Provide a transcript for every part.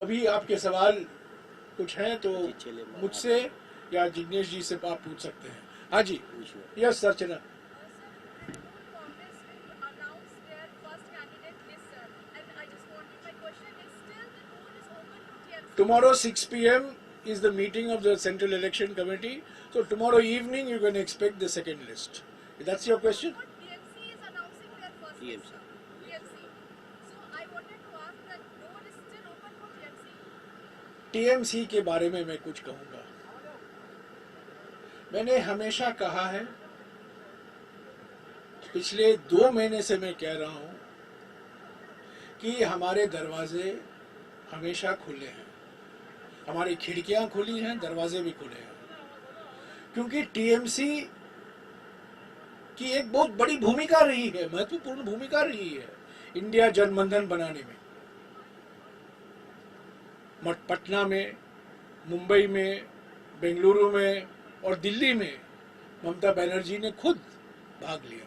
अभी आपके सवाल कुछ हैं तो मुझसे या जिग्नेश जी से आप पूछ सकते हैं। हाँ जी, yes Archana. Tomorrow 6 p.m. is the meeting of the Central Election Committee. So tomorrow evening you can expect the second list. That's your question? TMC is announcing their first list. TMC. So I wanted to ask that door is still open for TMC. TMC के बारे में मैं कुछ कहूँगा। मैंने हमेशा कहा है, पिछले 2 महीने से मैं कह रहा हूँ कि हमारे दरवाजे हमेशा खुले हैं, हमारी खिड़कियां खुली हैं, दरवाजे भी खुले हैं, क्योंकि टीएमसी की एक बहुत बड़ी भूमिका रही है, महत्वपूर्ण भूमिका रही है इंडिया गठबंधन बनाने में। पटना में, मुंबई में, बेंगलुरु में और दिल्ली में ममता बनर्जी ने खुद भाग लिया।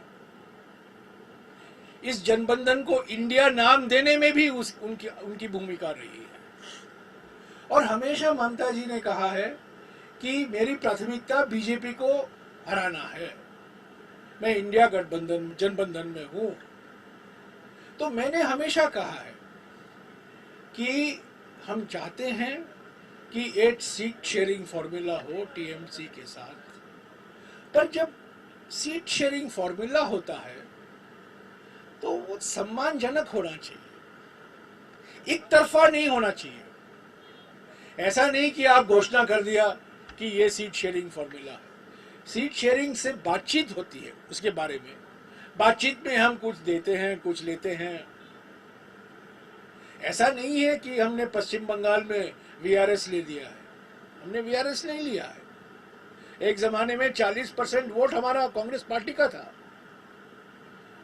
इस गठबंधन को इंडिया नाम देने में भी उनकी भूमिका रही है। और हमेशा ममता जी ने कहा है कि मेरी प्राथमिकता बीजेपी को हराना है, मैं इंडिया गठबंधन में हूं। तो मैंने हमेशा कहा है कि हम चाहते हैं कि 8 सीट शेयरिंग फॉर्मूला हो टीएमसी के साथ, पर जब सीट शेयरिंग फॉर्मूला होता है तो वो सम्मानजनक होना चाहिए, एक तरफा नहीं होना चाहिए। ऐसा नहीं कि आप घोषणा कर दिया कि ये सीट शेयरिंग फॉर्मूला है। सीट शेयरिंग से बातचीत होती है, उसके बारे में बातचीत में हम कुछ देते हैं, कुछ लेते हैं। ऐसा नहीं है कि हमने पश्चिम बंगाल में वीआरएस ले लिया है, हमने वीआरएस नहीं लिया है। एक जमाने में 40% वोट हमारा कांग्रेस पार्टी का था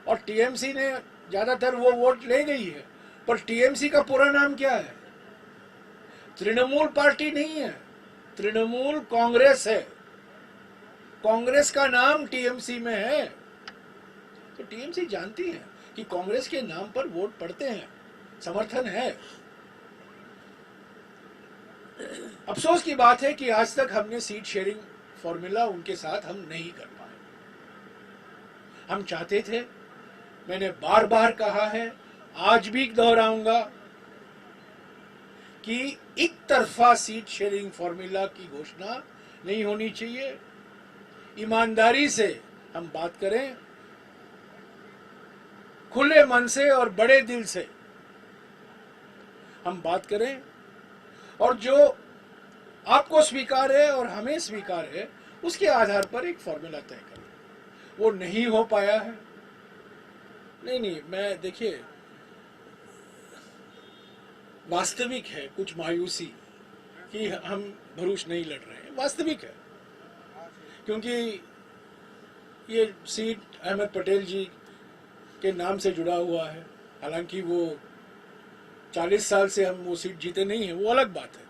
और टीएमसी ने ज्यादातर वो वोट ले गई है। पर टीएमसी का पूरा नाम क्या है? तृणमूल पार्टी नहीं है, तृणमूल कांग्रेस है। कांग्रेस का नाम टीएमसी में है। तो टीएमसी जानती है कि कांग्रेस के नाम पर वोट पड़ते हैं, समर्थन है। अफसोस की बात है कि आज तक हमने सीट शेयरिंग फॉर्मूला उनके साथ हम नहीं कर पाए। हम चाहते थे, मैंने बार बार कहा है, आज भी दोहराऊंगा कि एक तरफा सीट शेयरिंग फॉर्मूला की घोषणा नहीं होनी चाहिए। ईमानदारी से हम बात करें, खुले मन से और बड़े दिल से हम बात करें, और जो आपको स्वीकार है और हमें स्वीकार है उसके आधार पर एक फॉर्मूला तय करें। वो नहीं हो पाया है। नहीं, मैं देखिए, वास्तविक है कुछ मायूसी कि हम भरूच नहीं लड़ रहे हैं, वास्तविक है, क्योंकि ये सीट अहमद पटेल जी के नाम से जुड़ा हुआ है। हालांकि वो 40 साल से हम वो सीट जीते नहीं हैं, वो अलग बात है,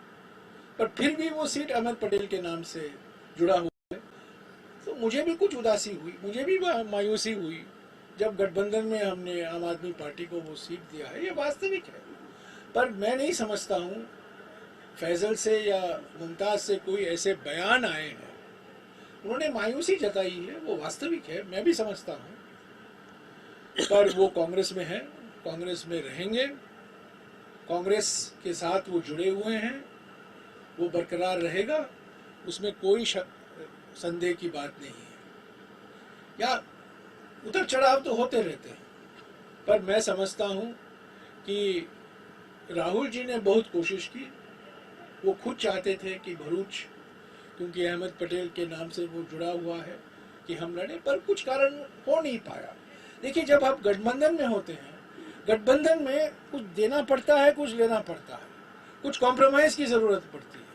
पर फिर भी वो सीट अहमद पटेल के नाम से जुड़ा हुआ है। तो मुझे भी कुछ उदासी हुई, मुझे भी मायूसी हुई जब गठबंधन में हमने आम आदमी पार्टी को वो सीट दिया है, ये वास्तविक है। पर मैं नहीं समझता हूँ फैजल से या मुमताज से कोई ऐसे बयान आए हैं, उन्होंने मायूसी जताई है, वो वास्तविक है, मैं भी समझता हूँ। पर वो कांग्रेस में है, कांग्रेस में रहेंगे, कांग्रेस के साथ वो जुड़े हुए हैं, वो बरकरार रहेगा, उसमें कोई संदेह की बात नहीं है। या उतर चढ़ाव तो होते रहते हैं, पर मैं समझता हूँ कि राहुल जी ने बहुत कोशिश की। वो खुद चाहते थे कि भरूच, क्योंकि अहमद पटेल के नाम से वो जुड़ा हुआ है, कि हम लड़े, पर कुछ कारण हो नहीं पाया। देखिए, जब आप गठबंधन में होते हैं, गठबंधन में कुछ देना पड़ता है, कुछ लेना पड़ता है, कुछ कॉम्प्रोमाइज की जरूरत पड़ती है।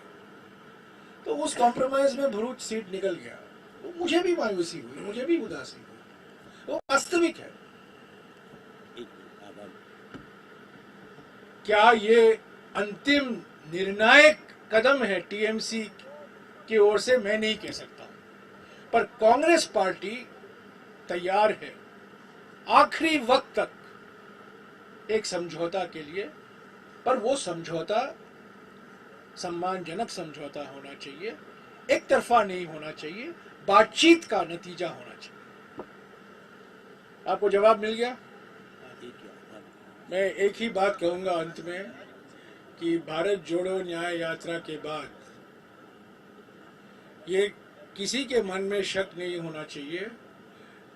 तो उस कॉम्प्रोमाइज में भरूच सीट निकल गया। तो मुझे भी मायूसी हुई, मुझे भी उदासी हुई, वो वास्तविक है। क्या ये अंतिम निर्णायक कदम है टीएमसी की ओर से, मैं नहीं कह सकता, पर कांग्रेस पार्टी तैयार है आखिरी वक्त तक एक समझौता के लिए। पर वो समझौता सम्मानजनक समझौता होना चाहिए, एक तरफा नहीं होना चाहिए, बातचीत का नतीजा होना चाहिए। आपको जवाब मिल गया? मैं एक ही बात कहूंगा अंत में कि भारत जोड़ो न्याय यात्रा के बाद ये किसी के मन में शक नहीं होना चाहिए,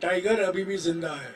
टाइगर अभी भी जिंदा है।